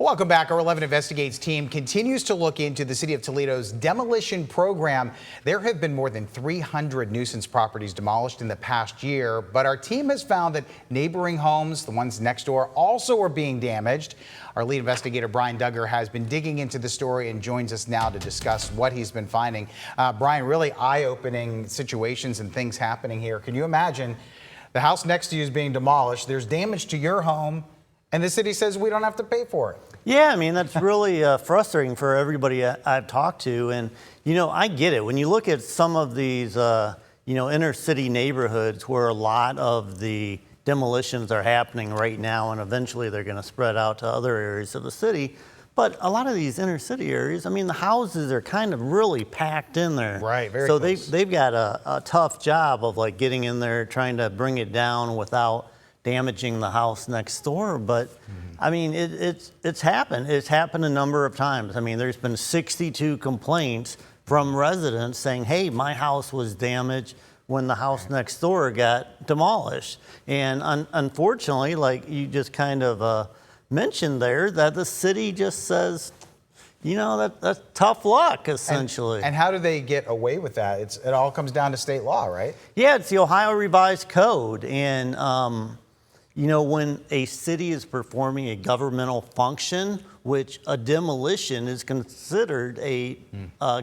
Welcome back. Our 11 Investigates team continues to look into the city of Toledo's demolition program. There have been more than 300 nuisance properties demolished in the past year, but our team has found that neighboring homes, the ones next door, also are being damaged. Our lead investigator, Brian Dugger, has been digging into the story and joins us now to discuss what he's been finding. Brian, really eye-opening situations and things happening here. Can you imagine the house next to you is being demolished, there's damage to your home, and the city says we don't have to pay for it? Yeah, I mean, that's really frustrating for everybody I've talked to. And, you know, I get it. When you look at some of these, inner city neighborhoods where a lot of the demolitions are happening right now, and eventually they're going to spread out to other areas of the city. But a lot of these inner city areas, I mean, the houses are kind of really packed in there. Right, very So close. they've got a tough job of like getting in there, trying to bring it down without damaging the house next door. But I mean, it's happened. It's happened a number of times. I mean, there's been 62 complaints from residents saying, hey, my house was damaged when the house next door got demolished. And unfortunately, like you just kind of mentioned there, that the city just says, you know, that's tough luck, essentially. And how do they get away with that? It all comes down to state law, right? Yeah, it's the Ohio Revised Code. And you know, when a city is performing a governmental function, which a demolition is considered a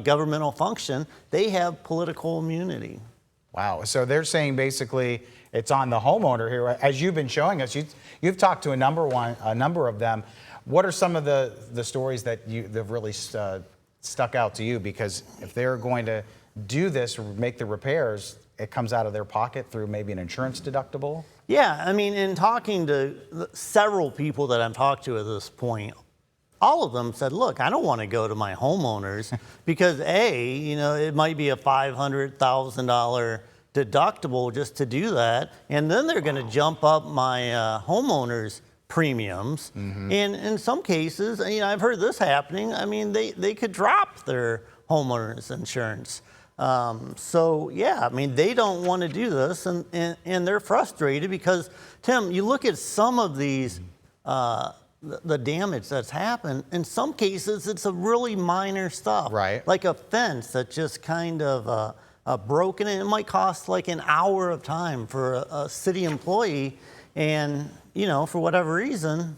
governmental function, they have political immunity. Wow. So they're saying basically it's on the homeowner here. As you've been showing us, you've talked to a number of them. What are some of the stories that have really stuck out to you? Because if they're going to do this or make the repairs, it comes out of their pocket through maybe an insurance deductible? Yeah, I mean, in talking to several people that I've talked to at this point, all of them said, look, I don't want to go to my homeowners because A, you know, it might be a $500,000 deductible just to do that. And then they're going to jump up my homeowners' premiums. And in some cases, you know, I've heard this happening. I mean, they could drop their homeowners insurance. So yeah, I mean, they don't want to do this, and they're frustrated because, Tim, you look at some of these, the damage that's happened. In some cases, it's a really minor stuff, right? Like a fence that just kind of broken, and it might cost like an hour of time for a city employee, and you know, for whatever reason,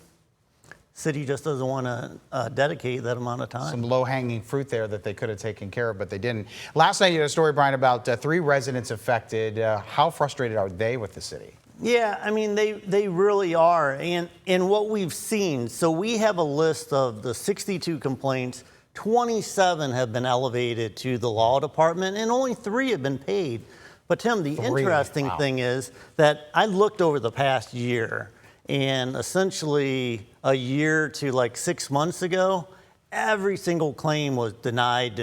city just doesn't want to dedicate that amount of time. Some low-hanging fruit there that they could have taken care of, but they didn't. Last night you had a story, Brian, about 3 residents affected. How frustrated are they with the city? Yeah, I mean, they really are. And what we've seen, so we have a list of the 62 complaints, 27 have been elevated to the law department, and only 3 have been paid. But Tim, the interesting thing is that I looked over the past year, and essentially a year to like 6 months ago, every single claim was denied.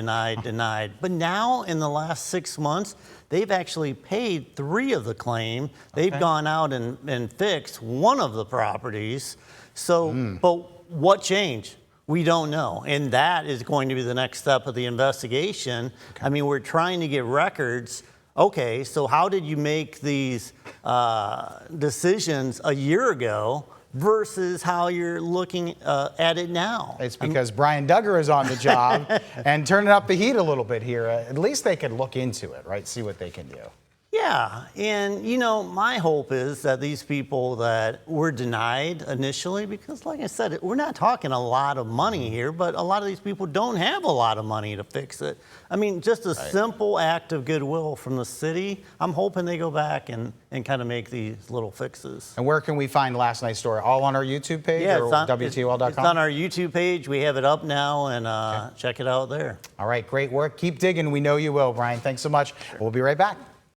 But now in the last 6 months, they've actually paid 3 of the claim. They've gone out and fixed 1 of the properties. So, but what changed? We don't know. And that is going to be the next step of the investigation. I mean, we're trying to get records. Okay, so how did you make these decisions a year ago versus how you're looking at it now? It's because Brian Dugger is on the job and turning up the heat a little bit here. At least they could look into it, right? See what they can do. Yeah, and you know, my hope is that these people that were denied initially, because like I said, we're not talking a lot of money here, but a lot of these people don't have a lot of money to fix it. I mean, just a simple act of goodwill from the city, I'm hoping they go back and kind of make these little fixes. And where can we find last night's story? All on our YouTube page or WTOL.com? It's on our YouTube page. We have it up now, and check it out there. All right, great work. Keep digging. We know you will, Brian. Thanks so much. We'll be right back.